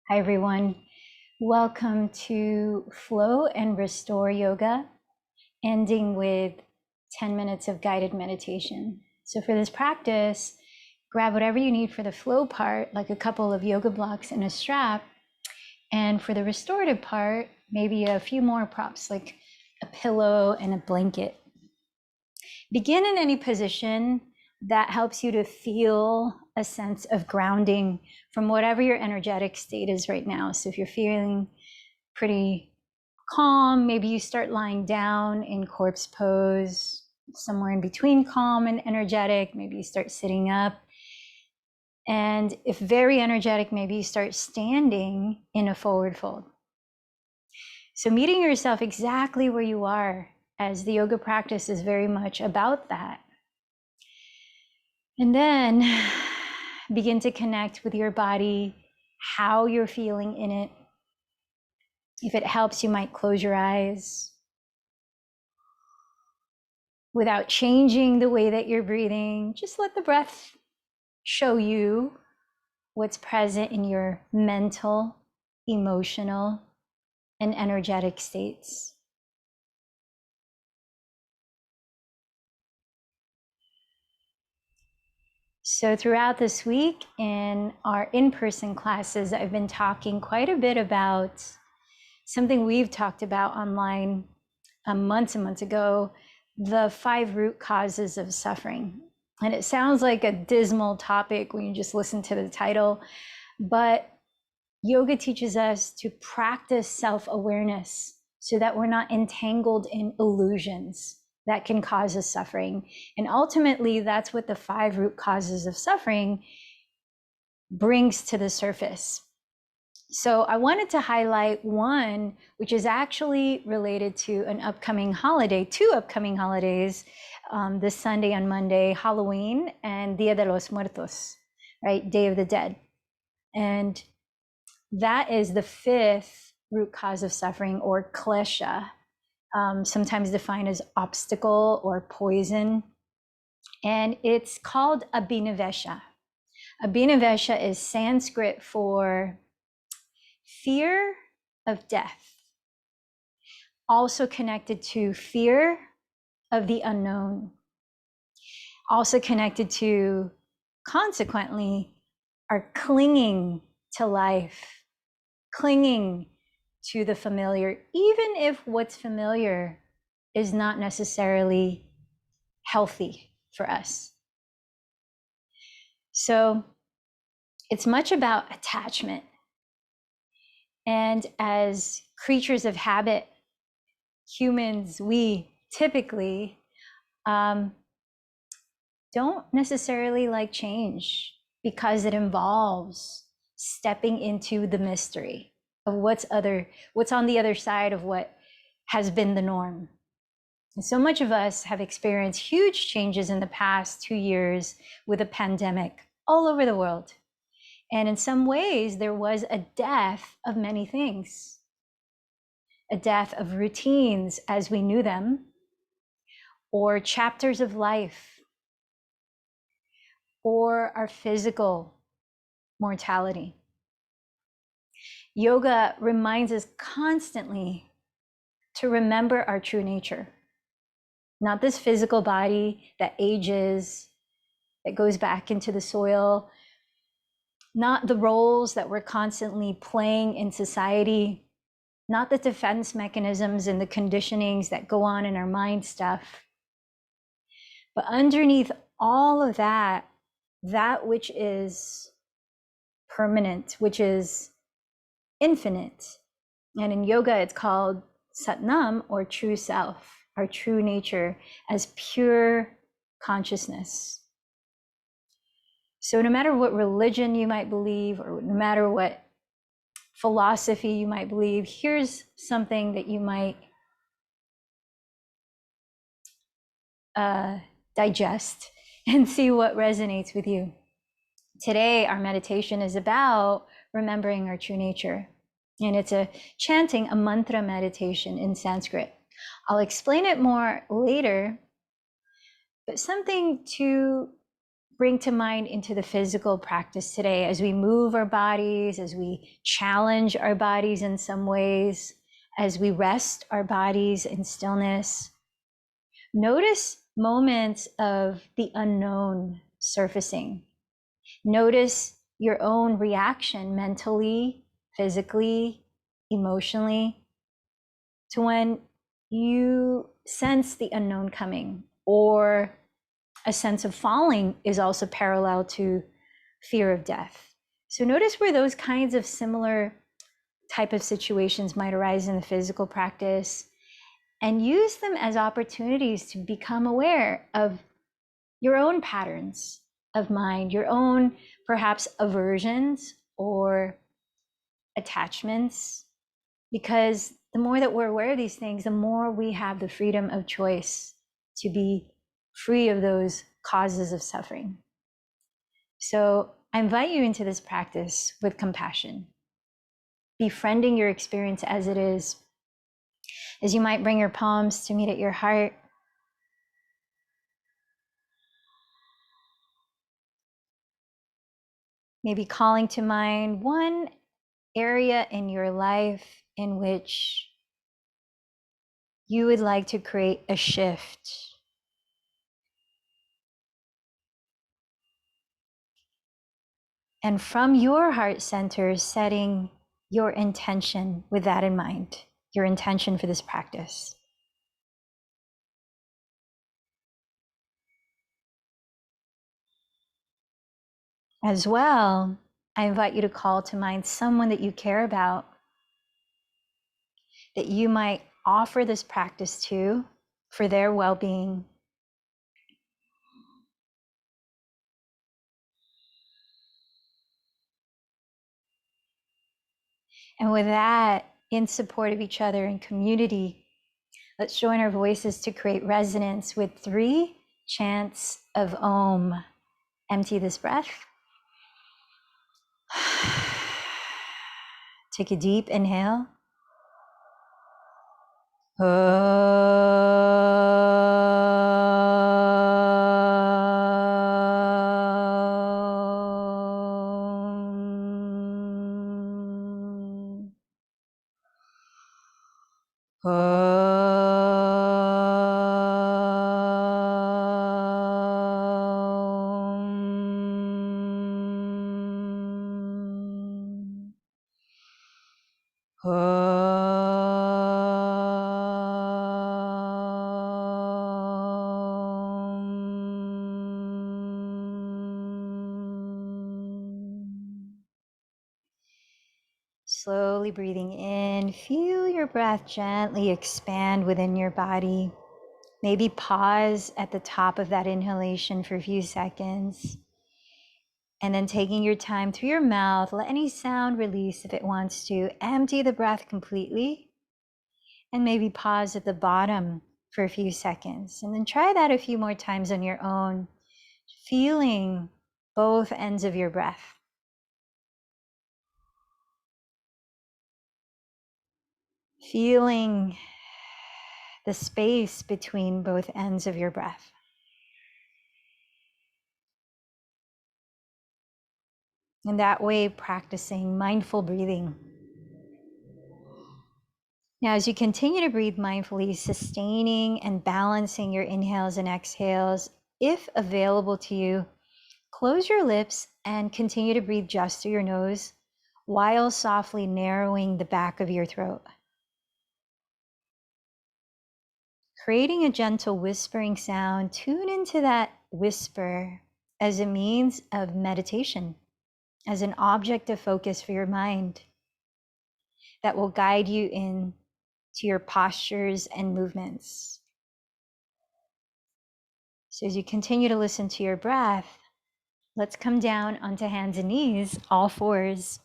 Hi, everyone. Welcome to Flow and Restore Yoga, ending with 10 minutes of guided meditation. So, for this practice, grab whatever you need for the flow part, like a couple of yoga blocks and a strap. And for the restorative part, maybe a few more props, like a pillow and a blanket. Begin in any position that helps you to feel a sense of grounding from whatever your energetic state is right now. So if you're feeling pretty calm, maybe you start lying down in corpse pose, somewhere in between calm and energetic. Maybe you start sitting up. And if very energetic, maybe you start standing in a forward fold. So meeting yourself exactly where you are, as the yoga practice is very much about that. And then begin to connect with your body, how you're feeling in it. If it helps, you might close your eyes without changing the way that you're breathing. Just let the breath show you what's present in your mental, emotional, and energetic states. So throughout this week in our in-person classes, I've been talking quite a bit about something we've talked about online months and months ago, the 5 root causes of suffering. And it sounds like a dismal topic when you just listen to the title, but yoga teaches us to practice self-awareness so that we're not entangled in illusions that can cause us suffering. And ultimately, that's what the 5 root causes of suffering brings to the surface. So I wanted to highlight one, which is actually related to an upcoming holiday, 2 upcoming holidays, this Sunday and Monday, Halloween and Dia de los Muertos, right? Day of the Dead. And that is the 5th root cause of suffering, or klesha, sometimes defined as obstacle or poison. And it's called abhinavesha. Abhinavesha is Sanskrit for fear of death, also connected to fear of the unknown, also connected to, consequently, our clinging to life, clinging to the familiar, even if what's familiar is not necessarily healthy for us. So it's much about attachment. And as creatures of habit, humans, we typically don't necessarily like change because it involves stepping into the mystery of what's on the other side of what has been the norm. And so much of us have experienced huge changes in the past 2 years with a pandemic all over the world. And in some ways, there was a death of many things, a death of routines as we knew them, or chapters of life, or our physical mortality. Yoga reminds us constantly to remember our true nature, not this physical body that ages, that goes back into the soil, not the roles that we're constantly playing in society, not the defense mechanisms and the conditionings that go on in our mind stuff, but underneath all of that, that which is permanent, which is infinite. And in yoga, it's called Satnam, or true self, our true nature, as pure consciousness. So no matter what religion you might believe, or no matter what philosophy you might believe, here's something that you might digest and see what resonates with you. Today, our meditation is about remembering our true nature. And it's a chanting a mantra meditation in Sanskrit. I'll explain it more later, but something to bring to mind into the physical practice today as we move our bodies, as we challenge our bodies in some ways, as we rest our bodies in stillness. Notice moments of the unknown surfacing. Notice your own reaction mentally, physically, emotionally, to when you sense the unknown coming, or a sense of falling is also parallel to fear of death. So notice where those kinds of similar type of situations might arise in the physical practice, and use them as opportunities to become aware of your own patterns of mind, your own perhaps aversions or attachments, because the more that we're aware of these things, the more we have the freedom of choice to be free of those causes of suffering. So I invite you into this practice with compassion, befriending your experience as it is, as you might bring your palms to meet at your heart. Maybe calling to mind one area in your life in which you would like to create a shift. And from your heart center, setting your intention with that in mind, your intention for this practice. As well, I invite you to call to mind someone that you care about, that you might offer this practice to for their well-being. And with that, in support of each other in community, let's join our voices to create resonance with 3 chants of Om. Empty this breath. Take a deep inhale. Slowly breathing in, feel your breath gently expand within your body. Maybe pause at the top of that inhalation for a few seconds. And then taking your time through your mouth, let any sound release if it wants to. Empty the breath completely. And maybe pause at the bottom for a few seconds. And then try that a few more times on your own, feeling both ends of your breath. Feeling the space between both ends of your breath. And that way, practicing mindful breathing. Now, as you continue to breathe mindfully, sustaining and balancing your inhales and exhales, if available to you, close your lips and continue to breathe just through your nose while softly narrowing the back of your throat. Creating a gentle whispering sound, tune into that whisper as a means of meditation, as an object of focus for your mind that will guide you in to your postures and movements. So as you continue to listen to your breath, let's come down onto hands and knees, all fours,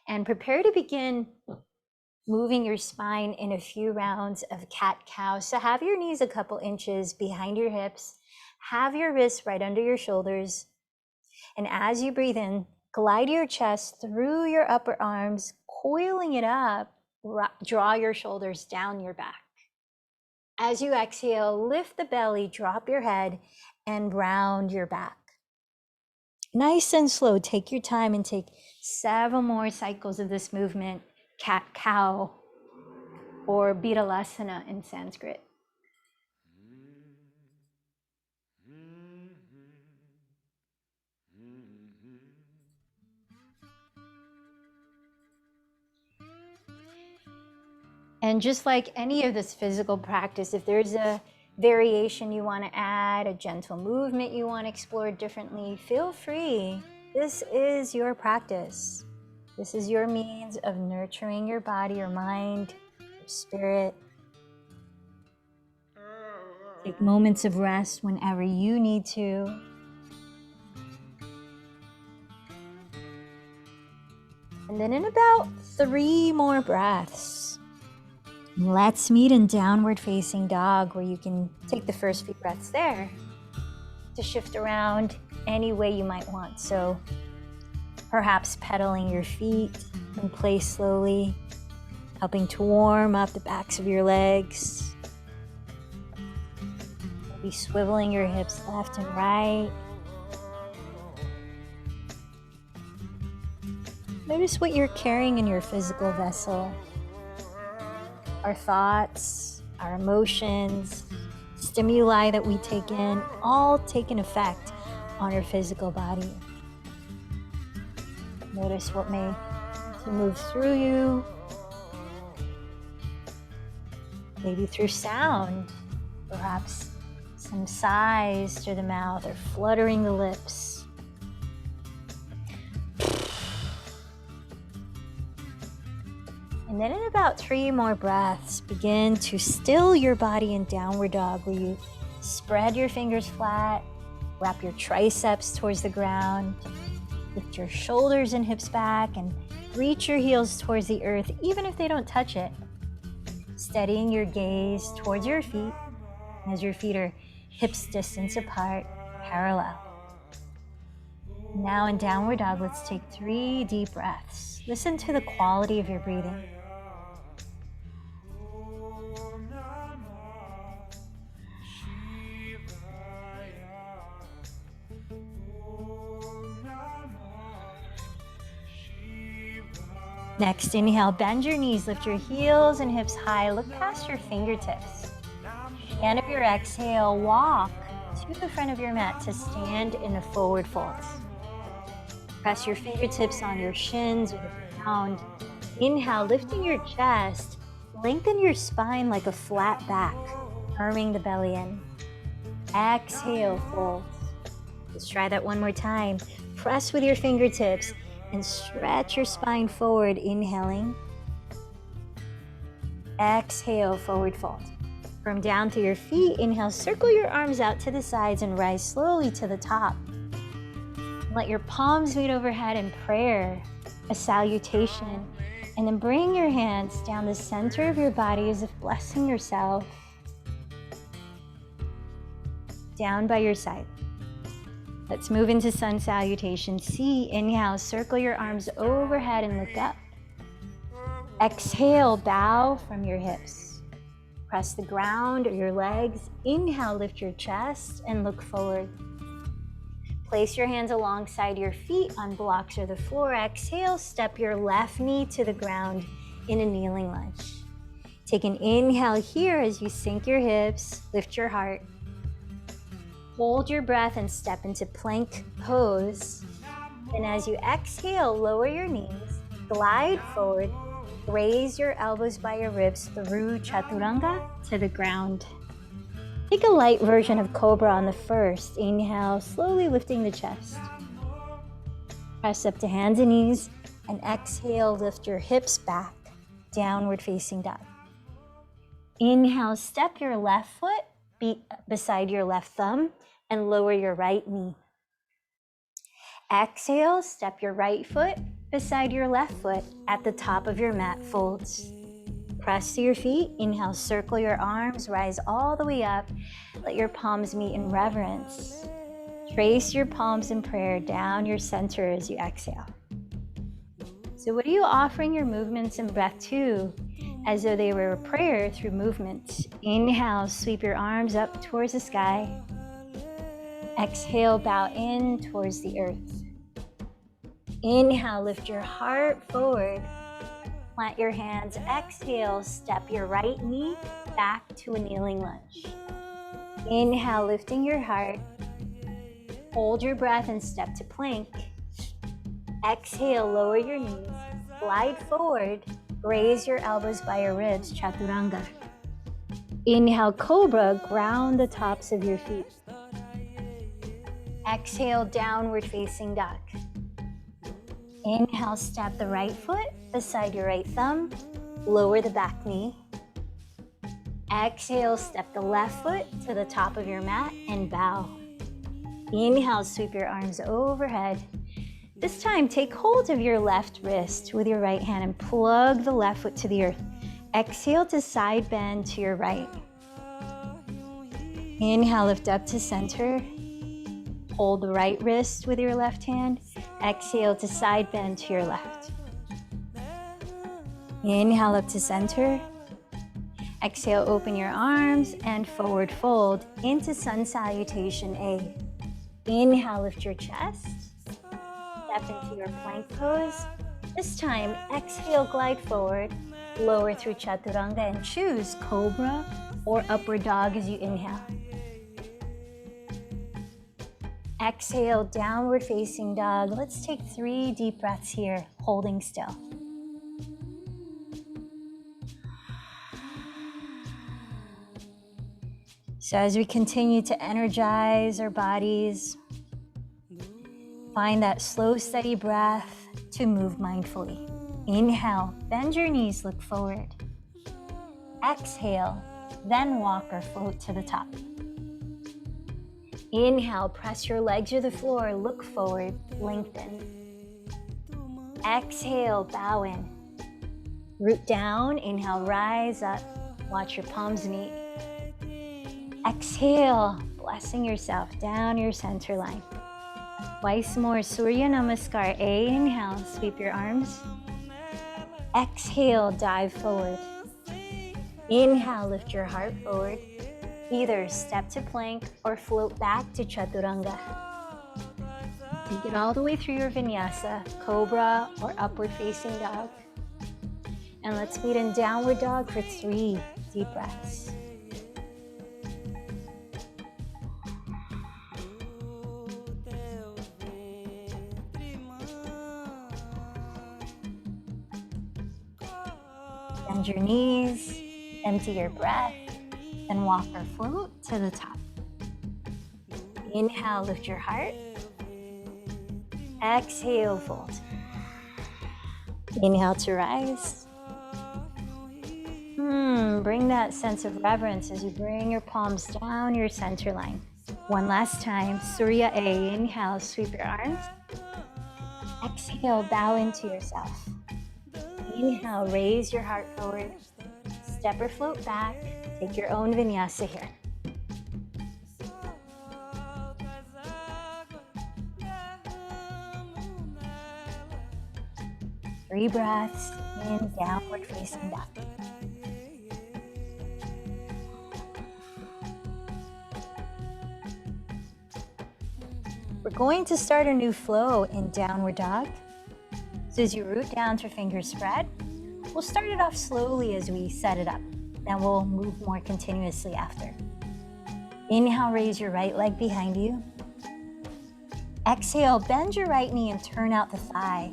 and prepare to begin moving your spine in a few rounds of cat-cow. So have your knees a couple inches behind your hips, have your wrists right under your shoulders, and as you breathe in, glide your chest through your upper arms, coiling it up, draw your shoulders down your back. As you exhale, lift the belly, drop your head, and round your back. Nice and slow. Take your time and take several more cycles of this movement, cat-cow, or Biralasana in Sanskrit. And just like any of this physical practice, if there's a variation you want to add, a gentle movement you want to explore differently, feel free. This is your practice. This is your means of nurturing your body, your mind, your spirit. Take moments of rest whenever you need to. And then in about 3 more breaths, let's meet in downward facing dog, where you can take the first few breaths there to shift around any way you might want. So perhaps pedaling your feet in place slowly, helping to warm up the backs of your legs. Maybe swiveling your hips left and right. Notice what you're carrying in your physical vessel. Our thoughts, our emotions, stimuli that we take in, all take an effect on our physical body. Notice what may move through you, maybe through sound, perhaps some sighs through the mouth or fluttering the lips. And then in about 3 more breaths, begin to still your body in downward dog, where you spread your fingers flat, wrap your triceps towards the ground, lift your shoulders and hips back, and reach your heels towards the earth, even if they don't touch it. Steadying your gaze towards your feet as your feet are hips distance apart, parallel. Now in downward dog, let's take 3 deep breaths. Listen to the quality of your breathing. Next, inhale, bend your knees, lift your heels and hips high, look past your fingertips. And if your exhale, walk to the front of your mat to stand in a forward fold. Press your fingertips on your shins or the ground. Inhale, lifting your chest, lengthen your spine like a flat back, firming the belly in. Exhale, fold. Let's try that one more time. Press with your fingertips and stretch your spine forward, inhaling. Exhale, forward fold. From down to your feet, inhale, circle your arms out to the sides and rise slowly to the top. Let your palms meet overhead in prayer, a salutation, and then bring your hands down the center of your body as if blessing yourself. Down by your side. Let's move into sun salutation. C, inhale, circle your arms overhead and look up. Exhale, bow from your hips. Press the ground or your legs. Inhale, lift your chest and look forward. Place your hands alongside your feet on blocks or the floor. Exhale, step your left knee to the ground in a kneeling lunge. Take an inhale here as you sink your hips, lift your heart. Hold your breath and step into plank pose. And as you exhale, lower your knees, glide forward, raise your elbows by your ribs through chaturanga to the ground. Take a light version of cobra on the first. Inhale, slowly lifting the chest. Press up to hands and knees, and exhale, lift your hips back, downward facing dog. Inhale, step your left foot beside your left thumb and lower your right knee. Exhale, step your right foot beside your left foot at the top of your mat folds. Press to your feet. Inhale, circle your arms, rise all the way up. Let your palms meet in reverence. Trace your palms in prayer down your center as you exhale. So what are you offering your movements and breath to? As though they were a prayer through movement. Inhale, sweep your arms up towards the sky. Exhale, bow in towards the earth. Inhale, lift your heart forward. Plant your hands. Exhale, step your right knee back to a kneeling lunge. Inhale, lifting your heart. Hold your breath and step to plank. Exhale, lower your knees. Glide forward. Raise your elbows by your ribs, chaturanga. Inhale, cobra, ground the tops of your feet. Exhale, downward facing dog. Inhale, step the right foot beside your right thumb. Lower the back knee. Exhale, step the left foot to the top of your mat and bow. Inhale, sweep your arms overhead. This time, take hold of your left wrist with your right hand and plug the left foot to the earth. Exhale to side bend to your right. Inhale, lift up to center. Hold the right wrist with your left hand. Exhale to side bend to your left. Inhale up to center. Exhale, open your arms and forward fold into sun salutation A. Inhale, lift your chest. Step into your plank pose. This time, exhale, glide forward. Lower through chaturanga and choose cobra or upward dog as you inhale. Exhale, downward facing dog. Let's take 3 deep breaths here, holding still. So as we continue to energize our bodies, find that slow, steady breath to move mindfully. Inhale, bend your knees, look forward. Exhale, then walk or float to the top. Inhale, press your legs to the floor, look forward, lengthen. Exhale, bow in. Root down, inhale, rise up. Watch your palms meet. Exhale, blessing yourself down your center line. Twice more, Surya Namaskar. A, inhale, sweep your arms. Exhale, dive forward. Inhale, lift your heart forward. Either step to plank or float back to chaturanga. Take it all the way through your vinyasa, cobra or upward facing dog. And let's meet in downward dog for 3 deep breaths. Bend your knees, empty your breath, and walk or float to the top. Inhale, lift your heart. Exhale, fold. Inhale to rise. Bring that sense of reverence as you bring your palms down your center line. One last time, Surya A. Inhale, sweep your arms. Exhale, bow into yourself. Inhale, raise your heart forward. Step or float back. Take your own vinyasa here. Three breaths in downward facing dog. We're going to start a new flow in downward dog. So as you root down through fingers spread, we'll start it off slowly as we set it up. Then we'll move more continuously after. Inhale, raise your right leg behind you. Exhale, bend your right knee and turn out the thigh.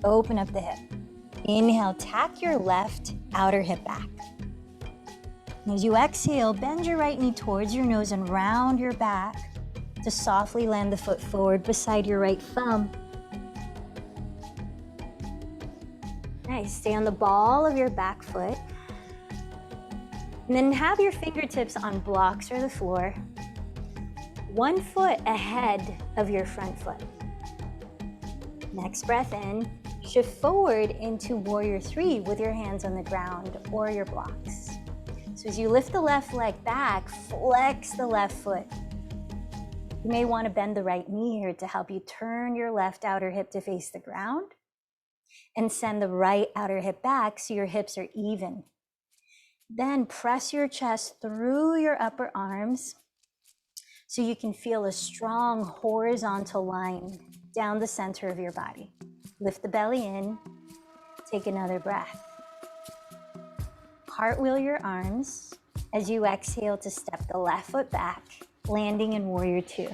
Open up the hip. Inhale, tack your left outer hip back. As you exhale, bend your right knee towards your nose and round your back to softly land the foot forward beside your right thumb. Nice, stay on the ball of your back foot. And then have your fingertips on blocks or the floor. 1 foot ahead of your front foot. Next breath in, shift forward into warrior 3 with your hands on the ground or your blocks. So as you lift the left leg back, flex the left foot. You may want to bend the right knee here to help you turn your left outer hip to face the ground and send the right outer hip back so your hips are even. Then press your chest through your upper arms so you can feel a strong horizontal line down the center of your body. Lift the belly in, take another breath. Cartwheel your arms as you exhale to step the left foot back, landing in Warrior Two.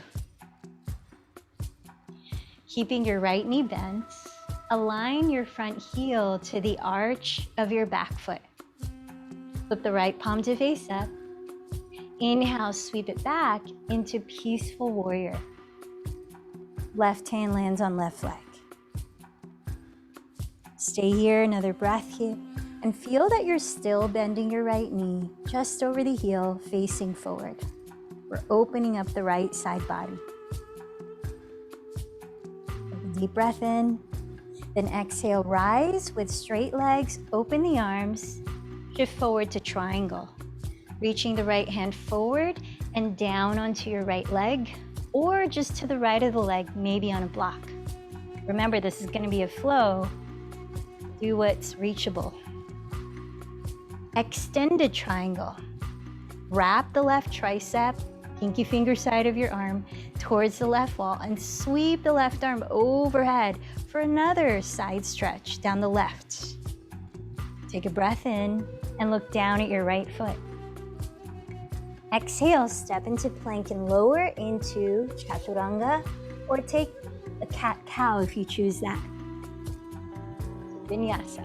Keeping your right knee bent, align your front heel to the arch of your back foot. Flip the right palm to face up. Inhale, sweep it back into Peaceful Warrior. Left hand lands on left leg. Stay here, another breath here, and feel that you're still bending your right knee just over the heel, facing forward. We're opening up the right side body. Take a deep breath in, then exhale, rise with straight legs, open the arms, shift forward to triangle. Reaching the right hand forward and down onto your right leg, or just to the right of the leg, maybe on a block. Remember, this is going to be a flow. Do what's reachable. Extended triangle. Wrap the left tricep, pinky finger side of your arm, towards the left wall, and sweep the left arm overhead for another side stretch down the left. Take a breath in and look down at your right foot. Exhale, step into plank and lower into chaturanga, or take a cat-cow if you choose that. Vinyasa.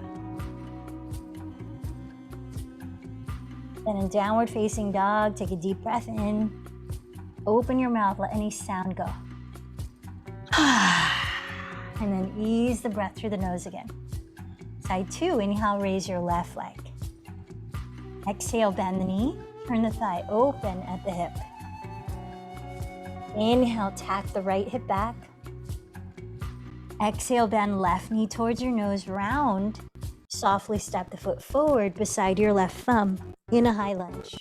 Then in downward facing dog, take a deep breath in. Open your mouth, let any sound go. And then ease the breath through the nose again. Side two, inhale, raise your left leg. Exhale, bend the knee. Turn the thigh open at the hip. Inhale, tack the right hip back. Exhale, bend left knee towards your nose, round. Softly step the foot forward beside your left thumb in a high lunge.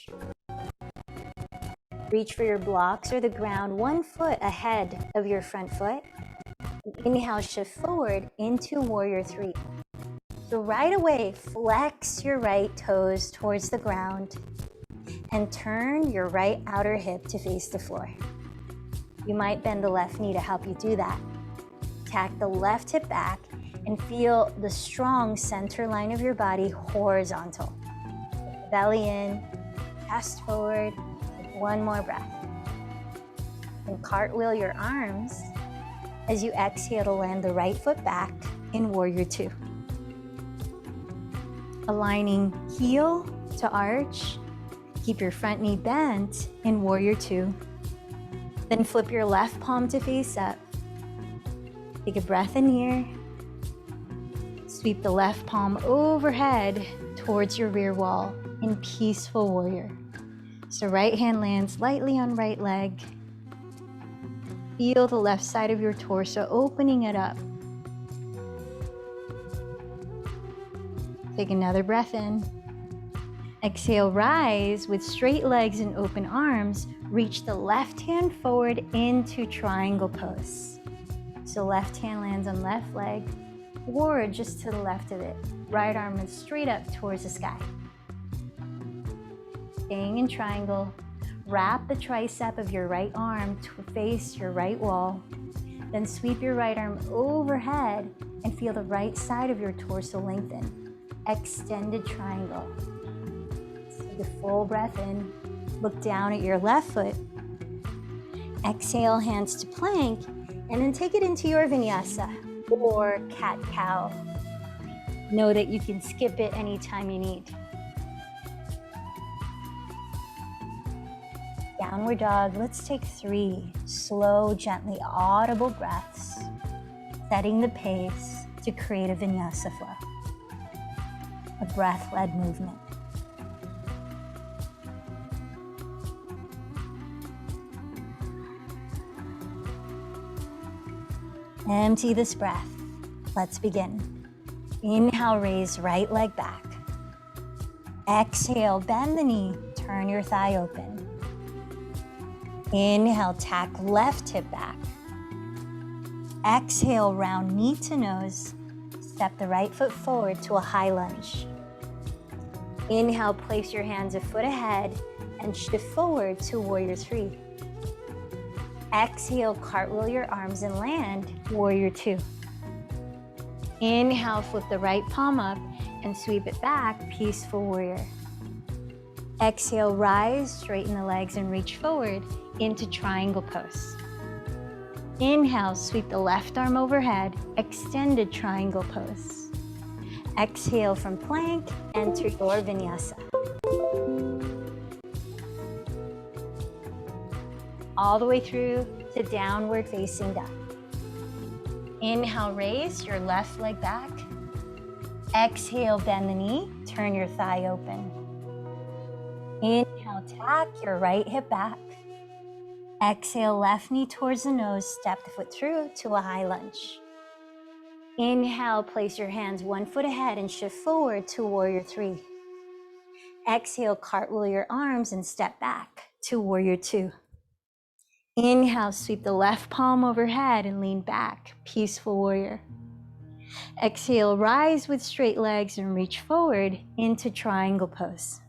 Reach for your blocks or the ground 1 foot ahead of your front foot. Inhale, shift forward into Warrior Three. So right away, flex your right toes towards the ground and turn your right outer hip to face the floor. You might bend the left knee to help you do that. Tack the left hip back and feel the strong center line of your body horizontal. Belly in, chest forward. Take 1 more breath. And cartwheel your arms as you exhale to land the right foot back in Warrior Two. Aligning heel to arch. Keep your front knee bent in Warrior Two. Then flip your left palm to face up. Take a breath in here. Sweep the left palm overhead towards your rear wall in Peaceful Warrior. So right hand lands lightly on right leg. Feel the left side of your torso opening it up. Take another breath in. Exhale, rise with straight legs and open arms. Reach the left hand forward into triangle pose. So left hand lands on left leg, or just to the left of it. Right arm is straight up towards the sky. Staying in triangle, wrap the tricep of your right arm to face your right wall. Then sweep your right arm overhead and feel the right side of your torso lengthen. Extended triangle. Take a full breath in. Look down at your left foot. Exhale, hands to plank, and then take it into your vinyasa or cat-cow. Know that you can skip it anytime you need. Downward dog. Let's take 3 slow, gently audible breaths, setting the pace to create a vinyasa flow, a breath-led movement. Empty this breath. Let's begin. Inhale, raise right leg back. Exhale, bend the knee, turn your thigh open. Inhale, tack left hip back. Exhale, round knee to nose. Step the right foot forward to a high lunge. Inhale, place your hands a foot ahead and shift forward to Warrior Three. Exhale, cartwheel your arms and land, warrior two. Inhale, flip the right palm up and sweep it back, peaceful warrior. Exhale, rise, straighten the legs and reach forward into triangle pose. Inhale, sweep the left arm overhead, extended triangle pose. Exhale from plank, enter your vinyasa. All the way through to downward facing dog. Inhale, raise your left leg back. Exhale, bend the knee, turn your thigh open. Inhale, tack your right hip back. Exhale, left knee towards the nose, step the foot through to a high lunge. Inhale, place your hands 1 foot ahead and shift forward to warrior three. Exhale, cartwheel your arms and step back to warrior two. Inhale, sweep the left palm overhead and lean back, peaceful warrior. Exhale, rise with straight legs and reach forward into triangle pose.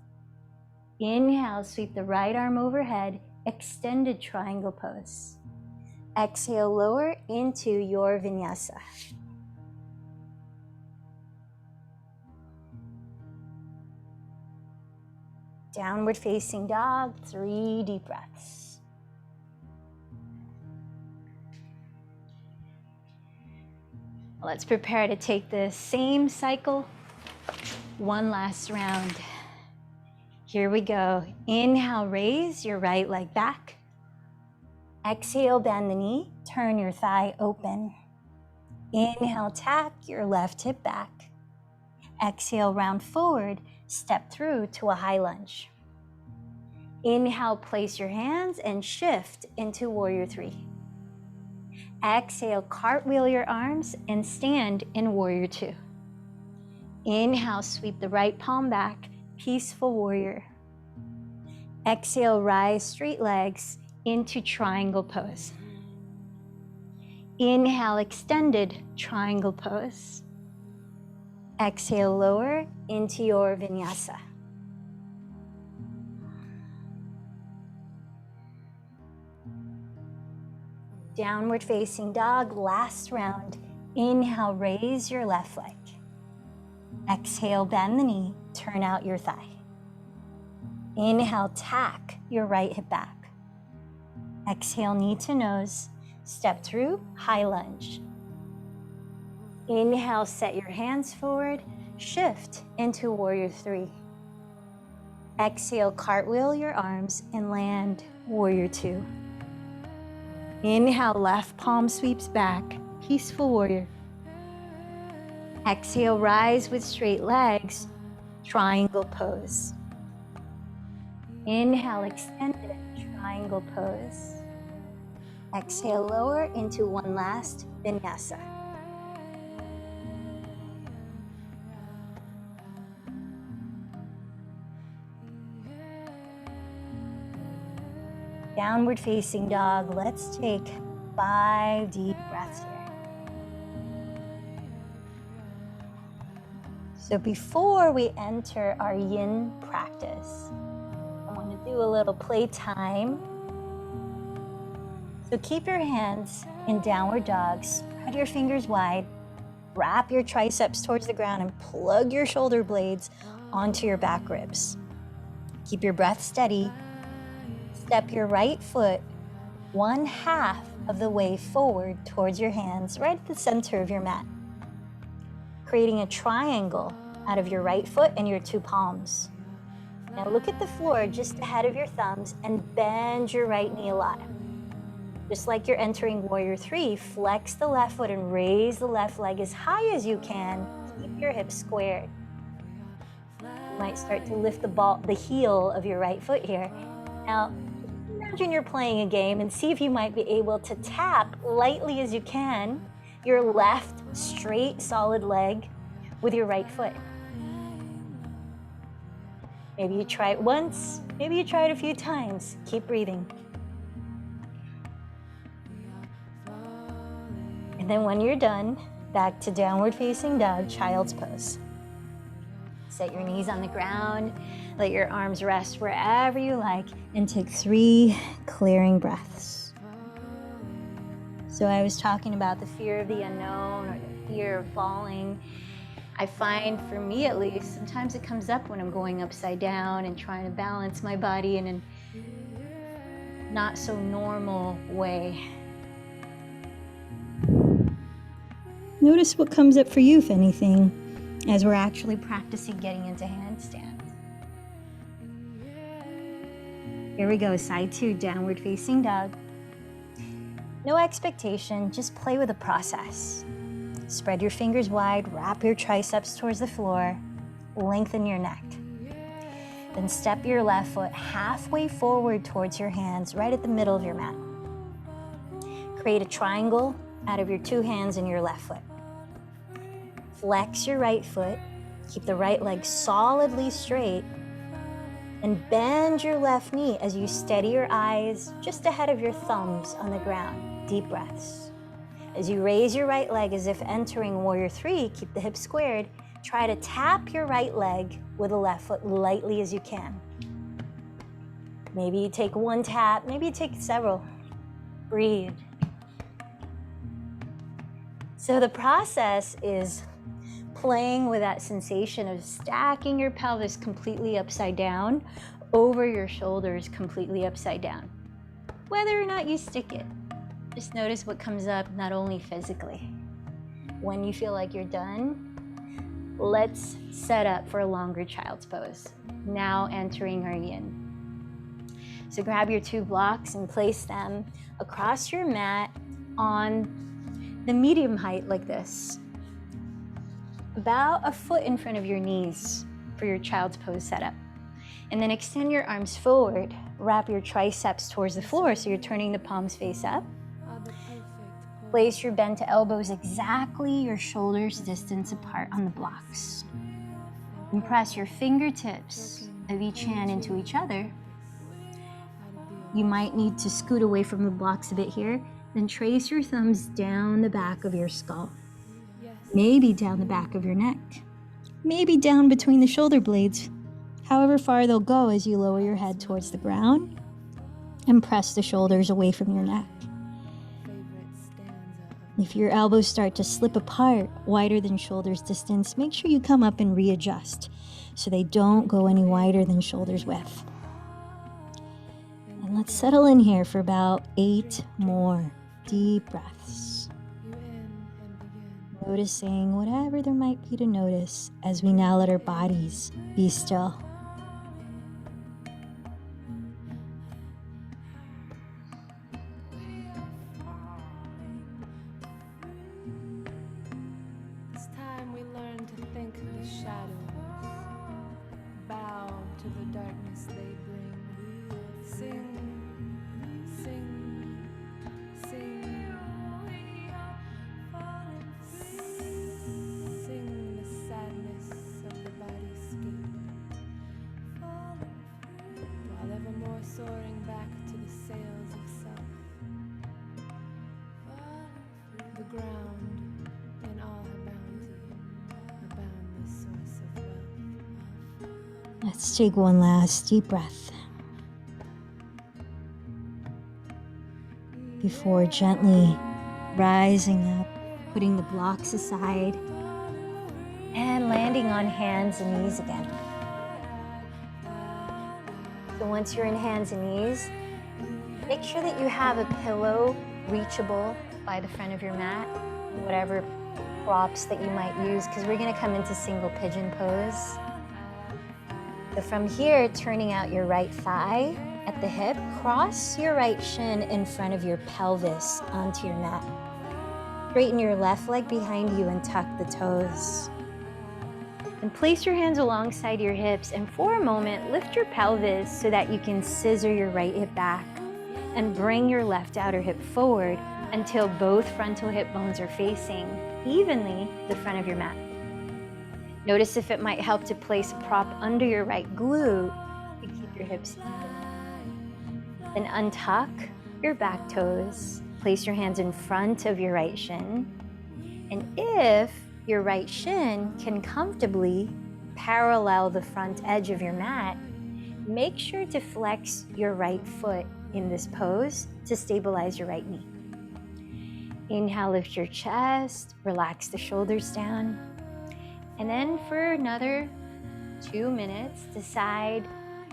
Inhale, sweep the right arm overhead, extended triangle pose. Exhale, lower into your vinyasa. Downward facing dog, 3 deep breaths. Let's prepare to take the same cycle one last round. Here we go. Inhale, raise your right leg back. Exhale, bend the knee, turn your thigh open. Inhale, tack your left hip back. Exhale, round forward, step through to a high lunge. Inhale, place your hands and shift into warrior three. Exhale, cartwheel your arms and stand in warrior two. Inhale, sweep the right palm back, peaceful warrior. Exhale, rise straight legs into triangle pose. Inhale, extended triangle pose. Exhale, lower into your vinyasa. Downward facing dog, last round. Inhale, raise your left leg. Exhale, bend the knee, turn out your thigh. Inhale, tack your right hip back. Exhale, knee to nose, step through, high lunge. Inhale, set your hands forward, shift into warrior three. Exhale, cartwheel your arms and land warrior two. Inhale, left palm sweeps back, peaceful warrior. Exhale, rise with straight legs, triangle pose. Inhale, extended triangle pose. Exhale, lower into one last vinyasa. Downward facing dog, let's take 5 deep breaths here. So before we enter our yin practice, I want to do a little playtime. So keep your hands in downward dog, spread your fingers wide, wrap your triceps towards the ground and plug your shoulder blades onto your back ribs. Keep your breath steady. Step your right foot 1/2 of the way forward towards your hands, right at the center of your mat, creating a triangle out of your right foot and your 2 palms. Now look at the floor just ahead of your thumbs and bend your right knee a lot. Just like you're entering warrior three, flex the left foot and raise the left leg as high as you can. Keep your hips squared. You might start to lift the heel of your right foot here. Now, imagine you're playing a game and see if you might be able to tap lightly as you can your left straight solid leg with your right foot. Maybe you try it once, maybe you try it a few times. Keep breathing. And then when you're done, back to downward facing dog, child's pose. Set your knees on the ground, let your arms rest wherever you like, and take 3 clearing breaths. So I was talking about the fear of the unknown or the fear of falling. I find, for me at least, sometimes it comes up when I'm going upside down and trying to balance my body in a not so normal way. Notice what comes up for you, if anything, as we're actually practicing getting into handstand. Here we go, side 2, downward facing dog. No expectation, just play with the process. Spread your fingers wide, wrap your triceps towards the floor, lengthen your neck. Then step your left foot halfway forward towards your hands, right at the middle of your mat. Create a triangle out of your 2 hands and your left foot. Flex your right foot, keep the right leg solidly straight, and bend your left knee as you steady your eyes just ahead of your thumbs on the ground. Deep breaths. As you raise your right leg as if entering Warrior 3, keep the hips squared. Try to tap your right leg with the left foot lightly as you can. Maybe you take 1 tap, maybe you take several. Breathe. So the process is playing with that sensation of stacking your pelvis completely upside down over your shoulders completely upside down. Whether or not you stick it, just notice what comes up, not only physically. When you feel like you're done, let's set up for a longer child's pose. Now entering our yin. So grab your 2 blocks and place them across your mat on the medium height like this. About a foot in front of your knees for your child's pose setup. And then extend your arms forward, wrap your triceps towards the floor so you're turning the palms face up. Place your bent elbows exactly your shoulders distance apart on the blocks. And press your fingertips of each hand into each other. You might need to scoot away from the blocks a bit here. Then trace your thumbs down the back of your skull. Maybe down the back of your neck. Maybe down between the shoulder blades. However far they'll go as you lower your head towards the ground and press the shoulders away from your neck. If your elbows start to slip apart, wider than shoulders distance, make sure you come up and readjust so they don't go any wider than shoulders width. And let's settle in here for about 8 more deep breaths. Noticing whatever there might be to notice as we now let our bodies be still. Soaring back to the sails of self, the ground in all her bounty, a boundless source of wealth. Let's take one last deep breath before gently rising up, putting the blocks aside, and landing on hands and knees again. So once you're in hands and knees, make sure that you have a pillow reachable by the front of your mat, whatever props that you might use, because we're going to come into single pigeon pose. So from here, turning out your right thigh at the hip, cross your right shin in front of your pelvis onto your mat. Straighten your left leg behind you and tuck the toes. And place your hands alongside your hips, and for a moment, lift your pelvis so that you can scissor your right hip back and bring your left outer hip forward until both frontal hip bones are facing evenly the front of your mat. Notice if it might help to place a prop under your right glute to keep your hips even. Then untuck your back toes, place your hands in front of your right shin, and if your right shin can comfortably parallel the front edge of your mat, make sure to flex your right foot in this pose to stabilize your right knee. Inhale, lift your chest, relax the shoulders down. And then for another 2 minutes, decide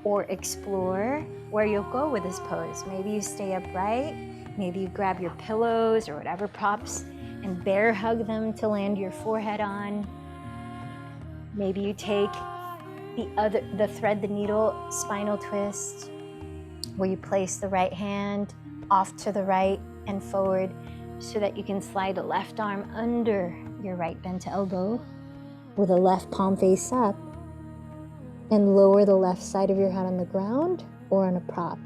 or explore where you'll go with this pose. Maybe you stay upright, maybe you grab your pillows or whatever props and bear hug them to land your forehead on. Maybe you take the thread the needle spinal twist, where you place the right hand off to the right and forward so that you can slide the left arm under your right bent elbow with the left palm face up and lower the left side of your head on the ground or on a prop.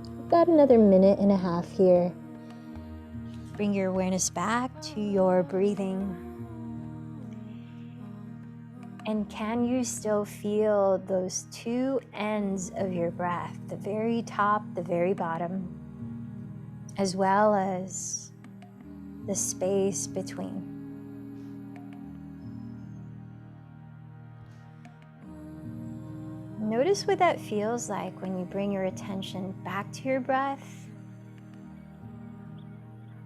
We've got another 1.5 minutes here. Bring your awareness back to your breathing. And can you still feel those two ends of your breath, the very top, the very bottom, as well as the space between? Notice what that feels like when you bring your attention back to your breath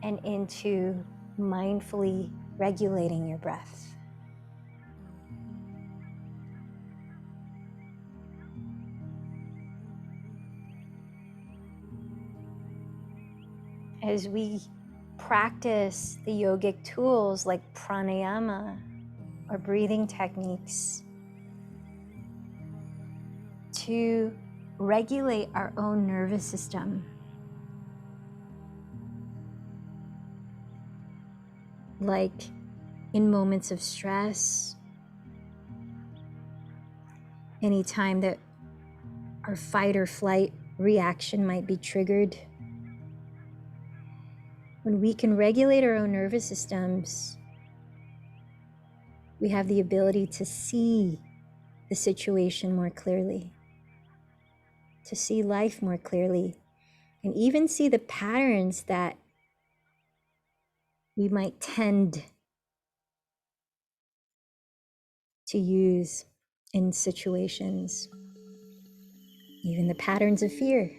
and into mindfully regulating your breath. As we practice the yogic tools like pranayama or breathing techniques to regulate our own nervous system, like in moments of stress, anytime that our fight or flight reaction might be triggered. When we can regulate our own nervous systems, we have the ability to see the situation more clearly, to see life more clearly, and even see the patterns that we might tend to use in situations, even the patterns of fear.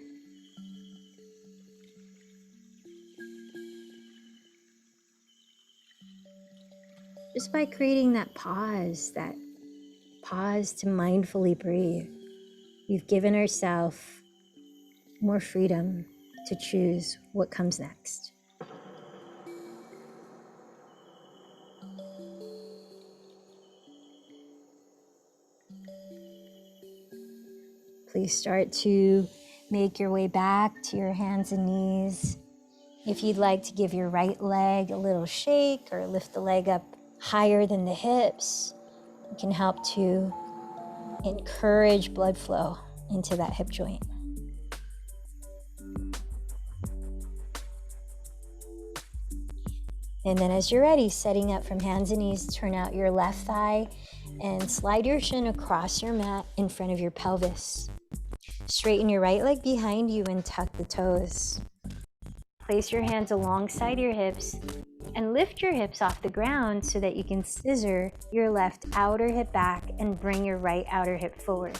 Just by creating that pause to mindfully breathe, we've given ourselves more freedom to choose what comes next. Please start to make your way back to your hands and knees. If you'd like to give your right leg a little shake or lift the leg up higher than the hips, it can help to encourage blood flow into that hip joint. And then as you're ready, setting up from hands and knees, turn out your left thigh and slide your shin across your mat in front of your pelvis. Straighten your right leg behind you and tuck the toes. Place your hands alongside your hips and lift your hips off the ground so that you can scissor your left outer hip back and bring your right outer hip forward.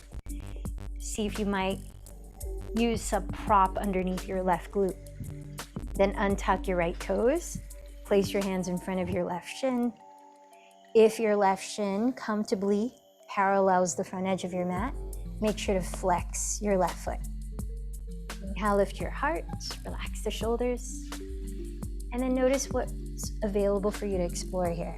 See if you might use a prop underneath your left glute. Then untuck your right toes. Place your hands in front of your left shin. If your left shin comfortably parallels the front edge of your mat, make sure to flex your left foot. Inhale, lift your heart, relax the shoulders, and then notice what's available for you to explore here.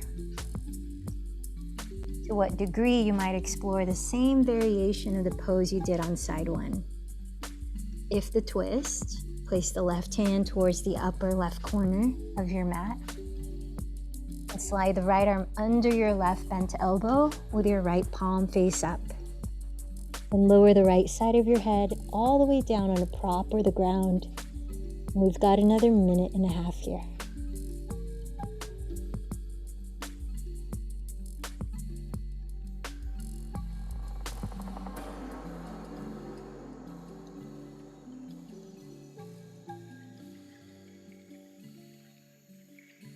To what degree you might explore the same variation of the pose you did on side one. If the twist, place the left hand towards the upper left corner of your mat and slide the right arm under your left bent elbow with your right palm face up. And lower the right side of your head all the way down on a prop or the ground. And we've got another 1.5 minutes here.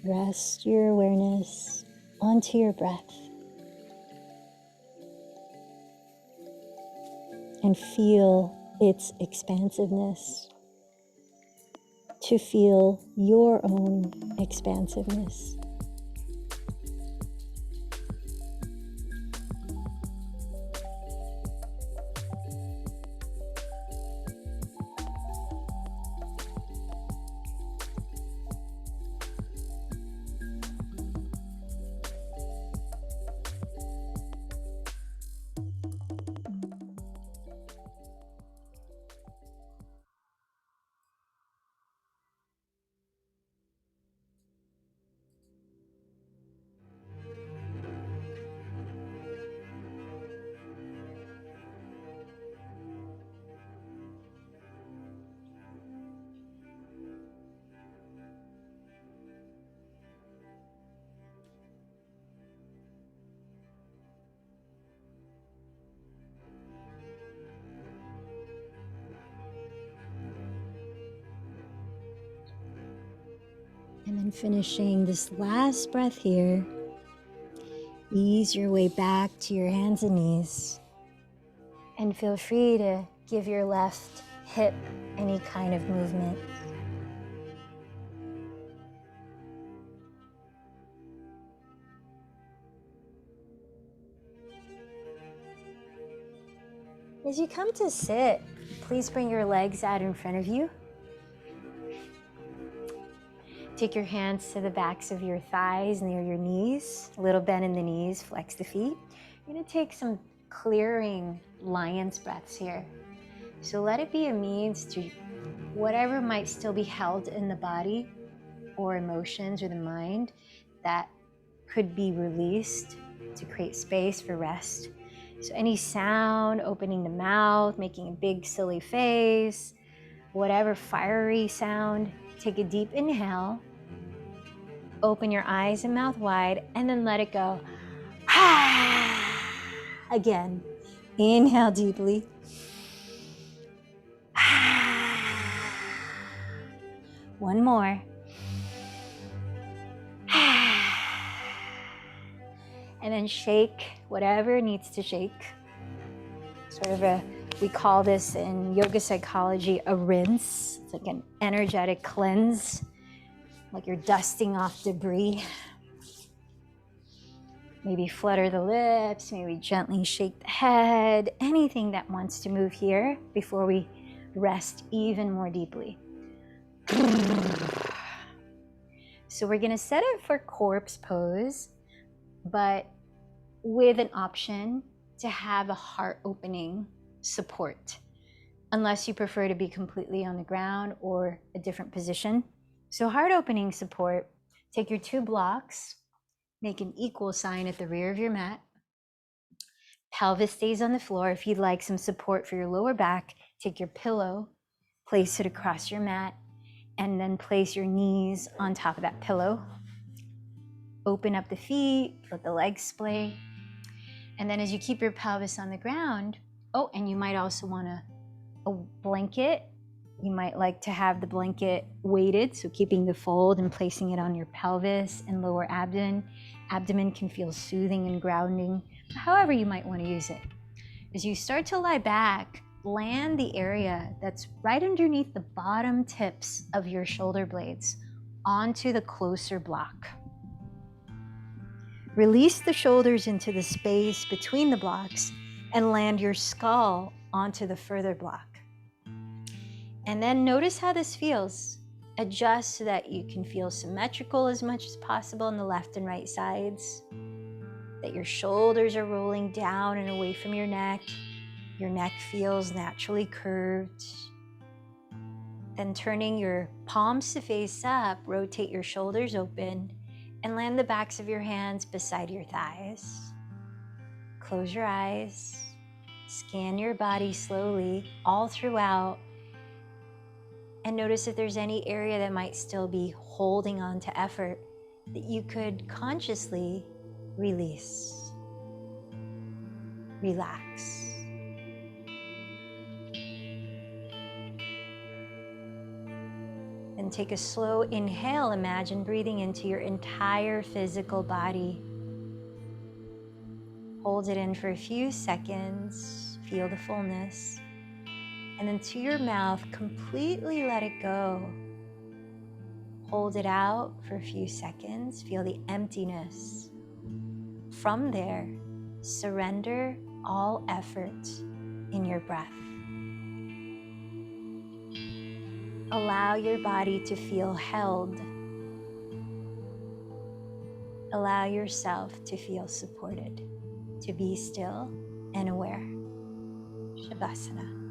Rest your awareness onto your breath and feel its expansiveness. to feel your own expansiveness. And then finishing this last breath here, ease your way back to your hands and knees. And feel free to give your left hip any kind of movement. As you come to sit, please bring your legs out in front of you. Take your hands to the backs of your thighs near your knees. A little bend in the knees, flex the feet. You're gonna take some clearing lion's breaths here. So let it be a means to whatever might still be held in the body or emotions or the mind that could be released to create space for rest. So any sound, opening the mouth, making a big silly face, whatever fiery sound, take a deep inhale, open your eyes and mouth wide, and then let it go. Again, inhale deeply. One more. And then shake whatever needs to shake. Sort of we call this in yoga psychology a rinse. It's like an energetic cleanse, like you're dusting off debris. Maybe flutter the lips, maybe gently shake the head, anything that wants to move here before we rest even more deeply. So we're gonna set it for corpse pose, but with an option to have a heart opening support, unless you prefer to be completely on the ground or a different position. So heart opening support, take your 2 blocks, make an equal sign at the rear of your mat. Pelvis stays on the floor. If you'd like some support for your lower back, take your pillow, place it across your mat, and then place your knees on top of that pillow. Open up the feet, let the legs splay. And then as you keep your pelvis on the ground, and you might also want a blanket. You might like to have the blanket weighted, so keeping the fold and placing it on your pelvis and lower abdomen. Abdomen can feel soothing and grounding, however you might want to use it. As you start to lie back, land the area that's right underneath the bottom tips of your shoulder blades onto the closer block. Release the shoulders into the space between the blocks and land your skull onto the further block. And then notice how this feels. Adjust so that you can feel symmetrical as much as possible on the left and right sides, that your shoulders are rolling down and away from your neck. Your neck feels naturally curved. Then turning your palms to face up, rotate your shoulders open and land the backs of your hands beside your thighs. Close your eyes, scan your body slowly all throughout, and notice if there's any area that might still be holding on to effort that you could consciously release, relax. And take a slow inhale. Imagine breathing into your entire physical body. Hold it in for a few seconds, feel the fullness. And then to your mouth, completely let it go. Hold it out for a few seconds. Feel the emptiness. From there, surrender all effort in your breath. Allow your body to feel held. Allow yourself to feel supported, to be still and aware. Shavasana.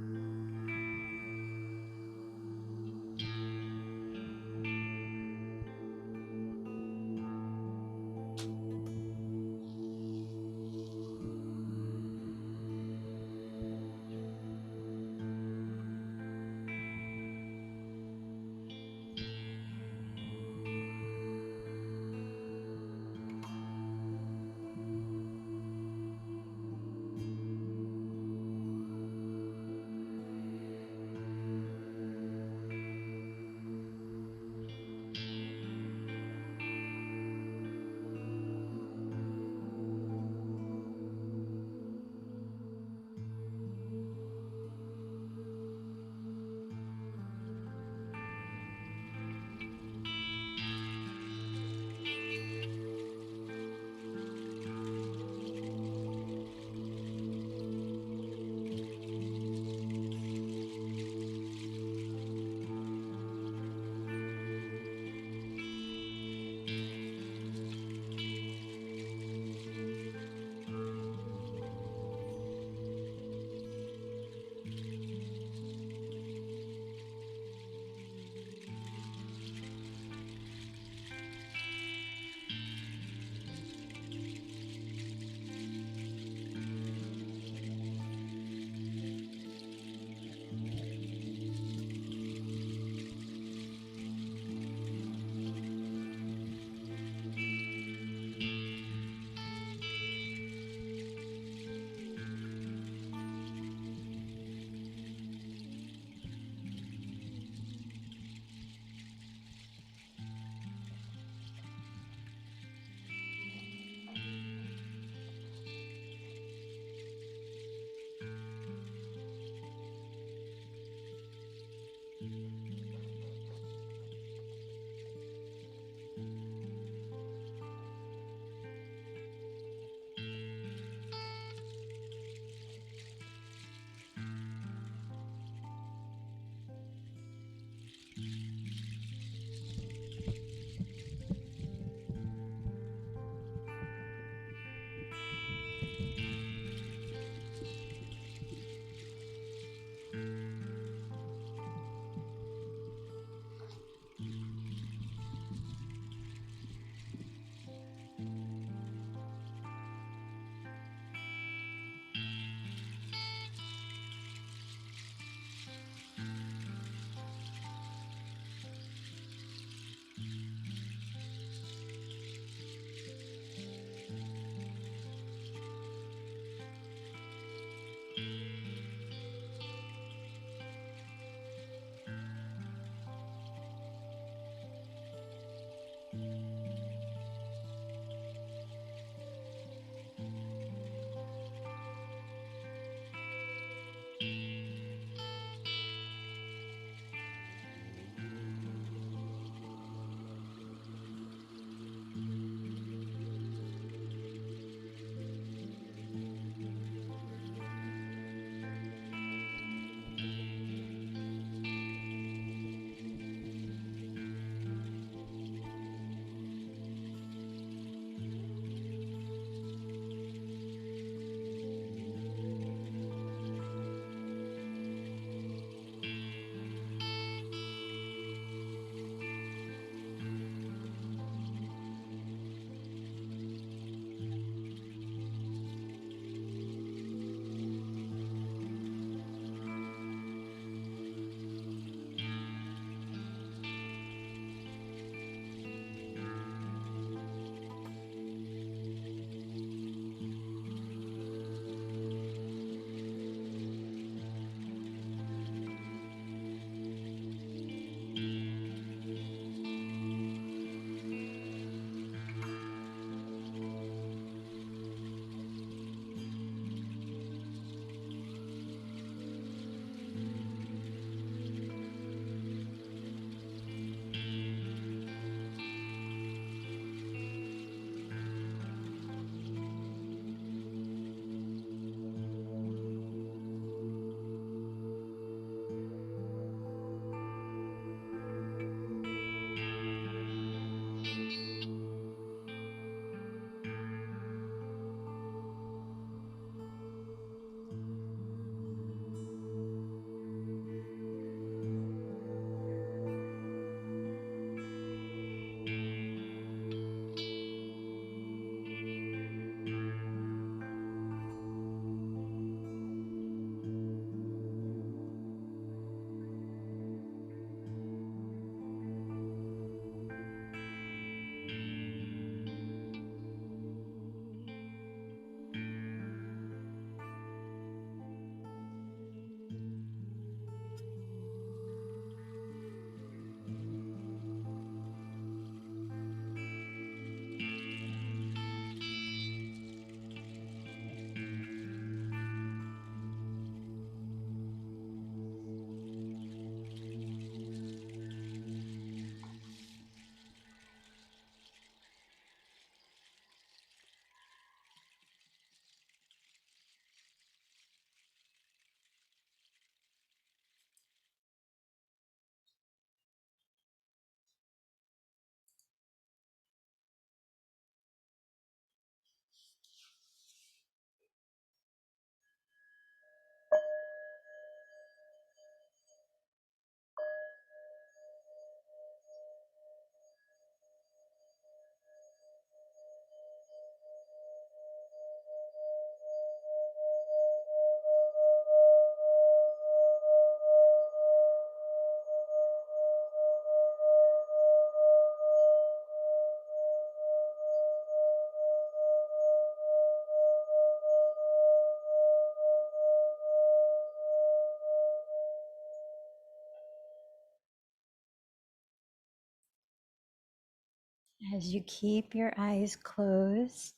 As you keep your eyes closed,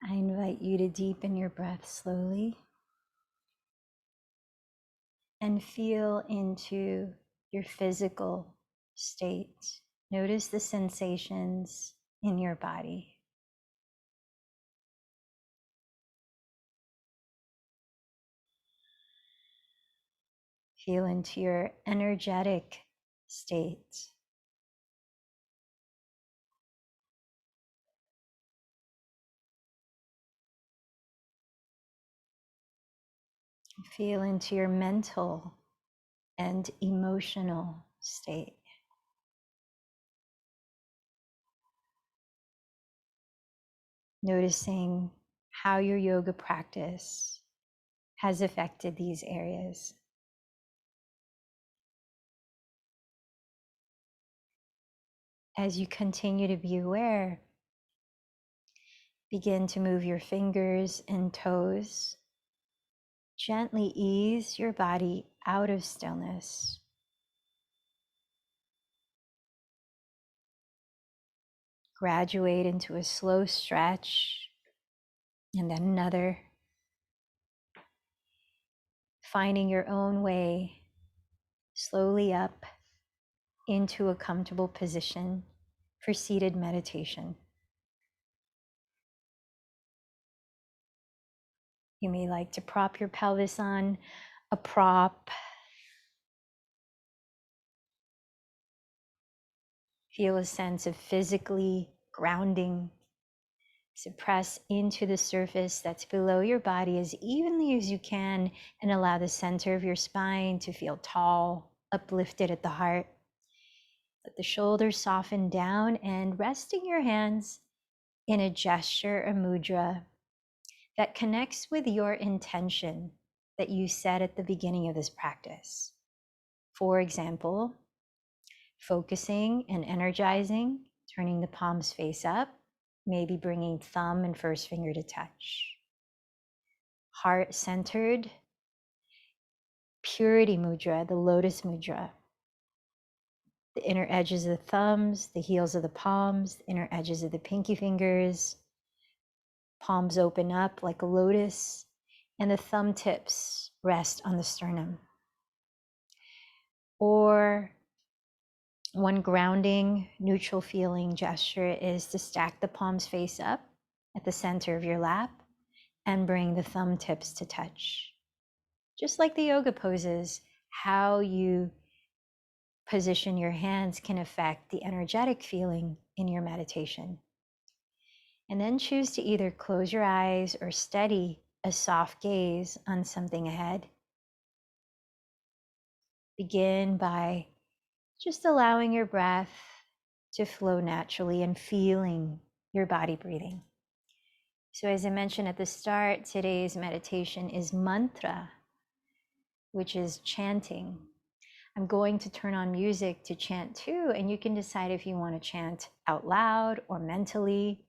I invite you to deepen your breath slowly and feel into your physical state. Notice the sensations in your body. Feel into your energetic state. Feel into your mental and emotional state. Noticing how your yoga practice has affected these areas. As you continue to be aware, begin to move your fingers and toes. Gently ease your body out of stillness. Graduate into a slow stretch and then another. Finding your own way slowly up into a comfortable position for seated meditation. You may like to prop your pelvis on a prop. Feel a sense of physically grounding. So press into the surface that's below your body as evenly as you can and allow the center of your spine to feel tall, uplifted at the heart. Let the shoulders soften down and resting your hands in a gesture, a mudra that connects with your intention that you set at the beginning of this practice. For example, focusing and energizing, turning the palms face up, maybe bringing thumb and first finger to touch. Heart-centered, purity mudra, the lotus mudra. The inner edges of the thumbs, the heels of the palms, the inner edges of the pinky fingers. Palms open up like a lotus, and the thumb tips rest on the sternum. Or one grounding, neutral feeling gesture is to stack the palms face up at the center of your lap and bring the thumb tips to touch. Just like the yoga poses, how you position your hands can affect the energetic feeling in your meditation. And then choose to either close your eyes or steady a soft gaze on something ahead. Begin by just allowing your breath to flow naturally and feeling your body breathing. So as I mentioned at the start, today's meditation is mantra, which is chanting. I'm going to turn on music to chant too, and you can decide if you want to chant out loud or mentally.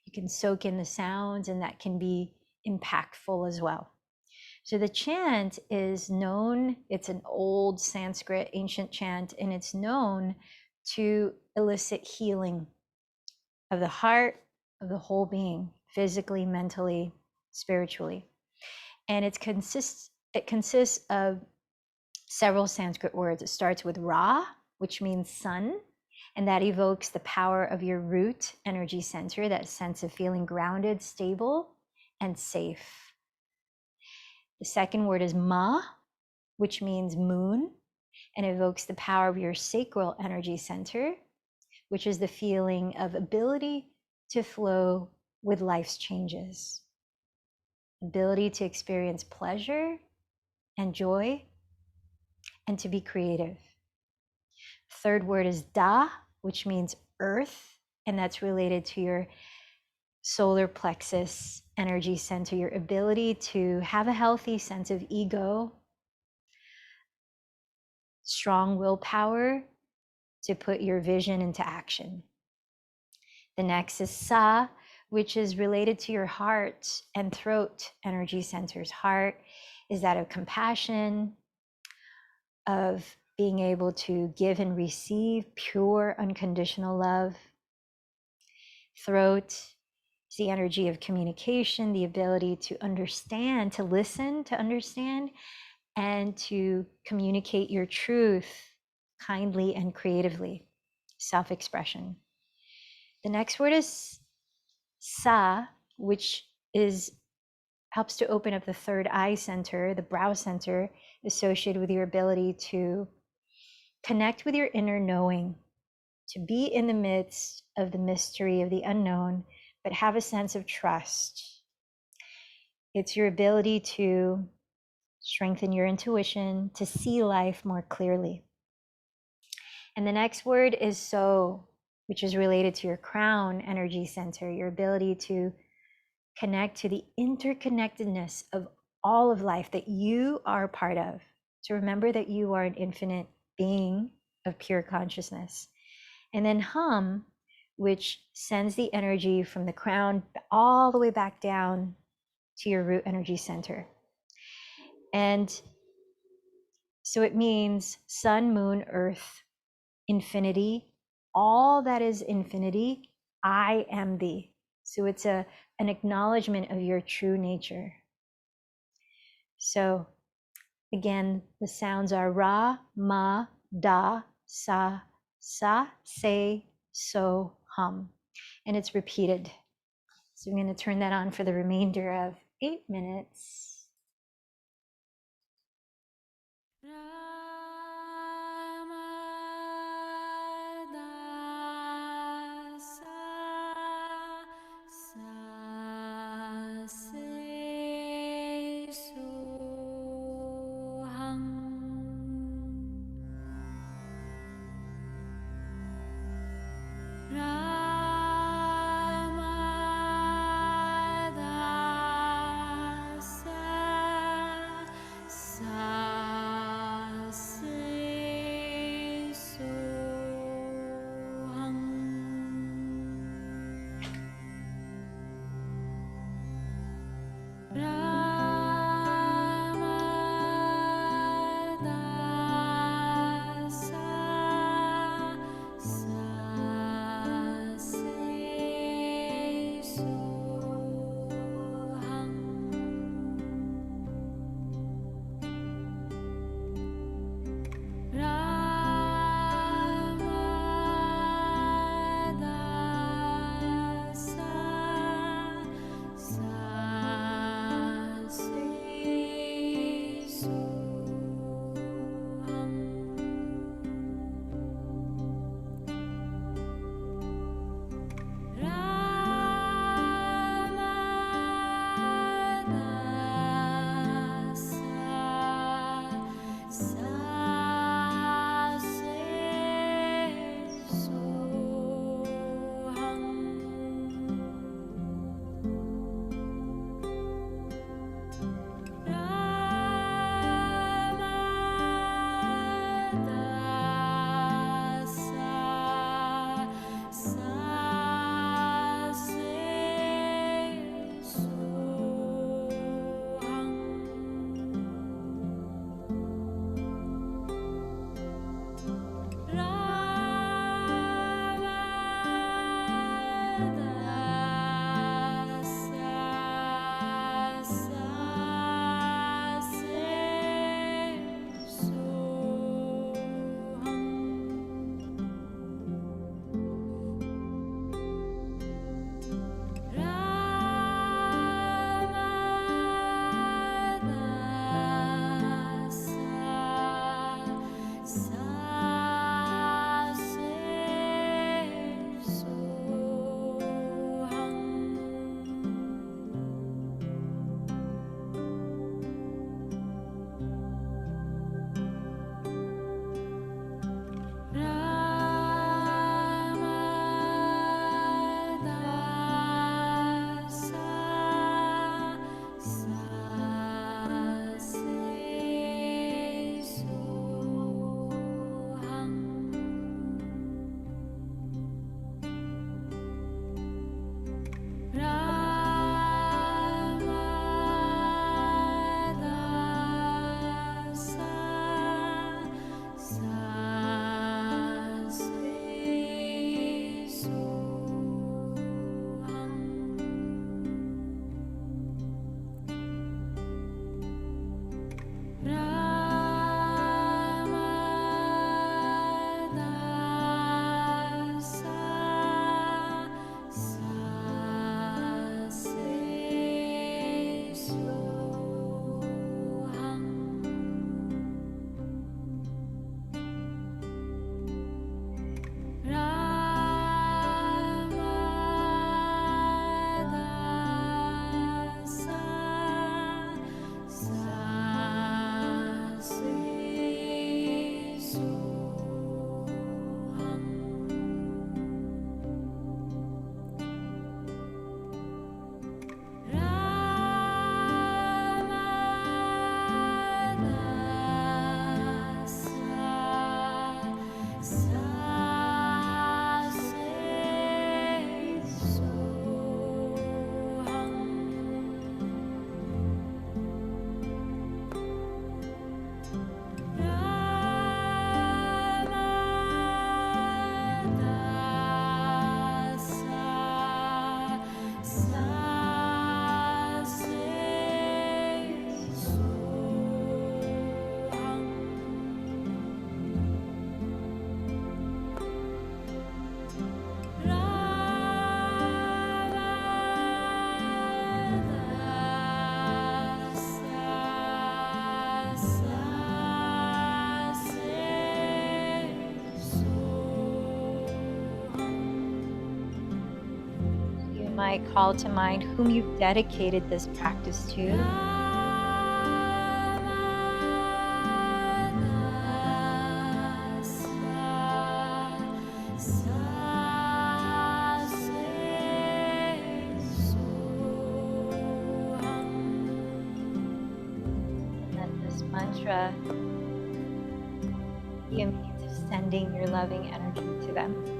You can soak in the sounds, and that can be impactful as well. So the chant is known, it's an old Sanskrit ancient chant, and it's known to elicit healing of the heart, of the whole being, physically, mentally, spiritually. And it consists of several Sanskrit words. It starts with Ra, which means sun, and that evokes the power of your root energy center, that sense of feeling grounded, stable, and safe. The second word is Ma, which means moon, and evokes the power of your sacral energy center, which is the feeling of ability to flow with life's changes, ability to experience pleasure and joy, and to be creative. Third word is Da, which means earth, and that's related to your solar plexus energy center, your ability to have a healthy sense of ego, strong willpower to put your vision into action. The next is Sa, which is related to your heart and throat energy centers. Heart is that of compassion, of being able to give and receive pure unconditional love, Throat is the energy of communication, the ability to understand, to listen, to understand, and to communicate your truth kindly and creatively, self-expression. The next word is sa, which is helps to open up the third eye center, the brow center, associated with your ability to connect with your inner knowing, to be in the midst of the mystery of the unknown, but have a sense of trust. It's your ability to strengthen your intuition, to see life more clearly. And the next word is so, which is related to your crown energy center, your ability to connect to the interconnectedness of all of life that you are a part of, to remember that you are an infinite being of pure consciousness. And then hum, which sends the energy from the crown all the way back down to your root energy center. And so it means sun, moon, earth, infinity, all that is infinity, I am thee. So it's an acknowledgement of your true nature. So again, the sounds are ra, ma, da, sa, say, so, hum. And it's repeated. So I'm going to turn that on for the remainder of 8 minutes. might call to mind, whom you've dedicated this practice to. And let this mantra be a means of sending your loving energy to them.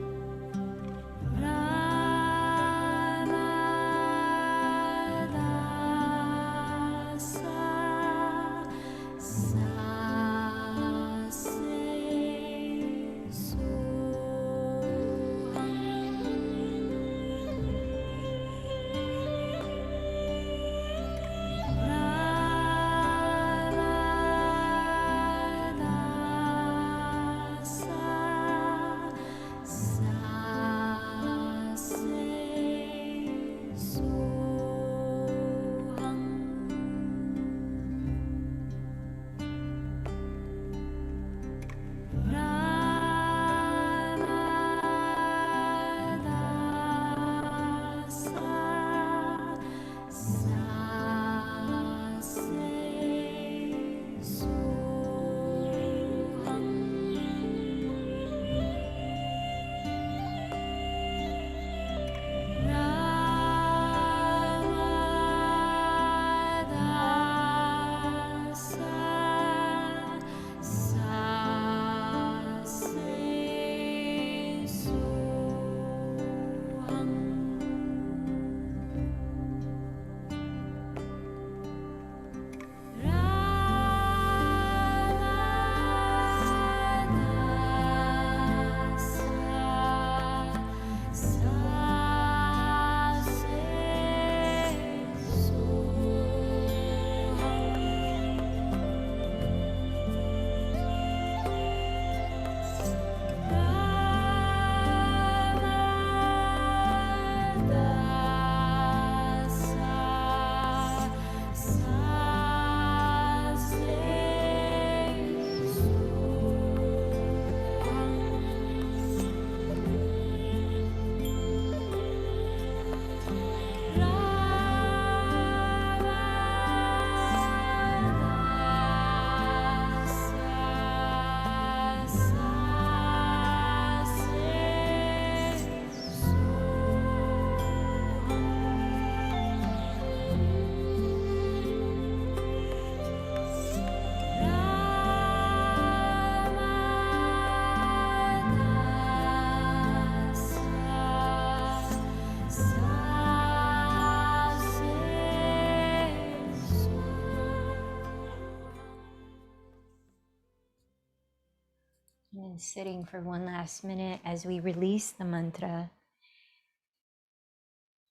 And sitting for one last minute as we release the mantra,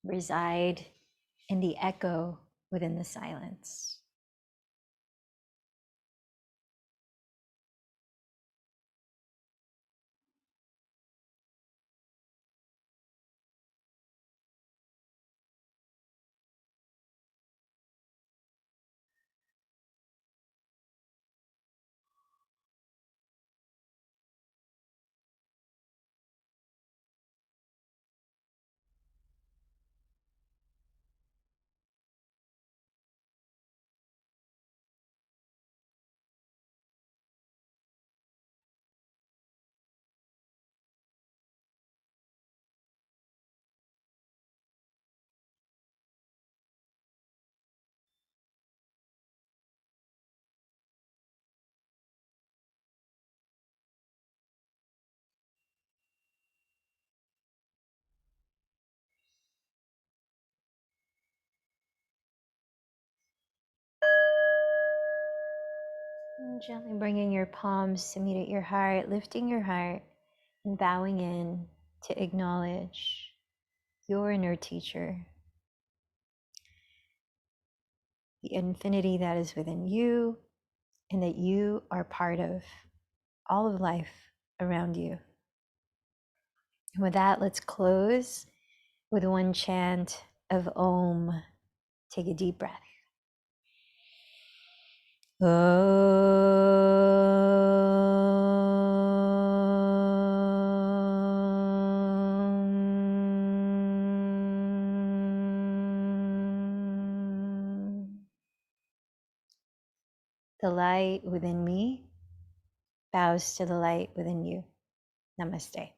reside in the echo within the silence. And gently bringing your palms to meet at your heart, lifting your heart and bowing in to acknowledge your inner teacher, the infinity that is within you, and that you are part of all of life around you. And with that, let's close with one chant of Om. Take a deep breath. The light within me bows to the light within you. Namaste.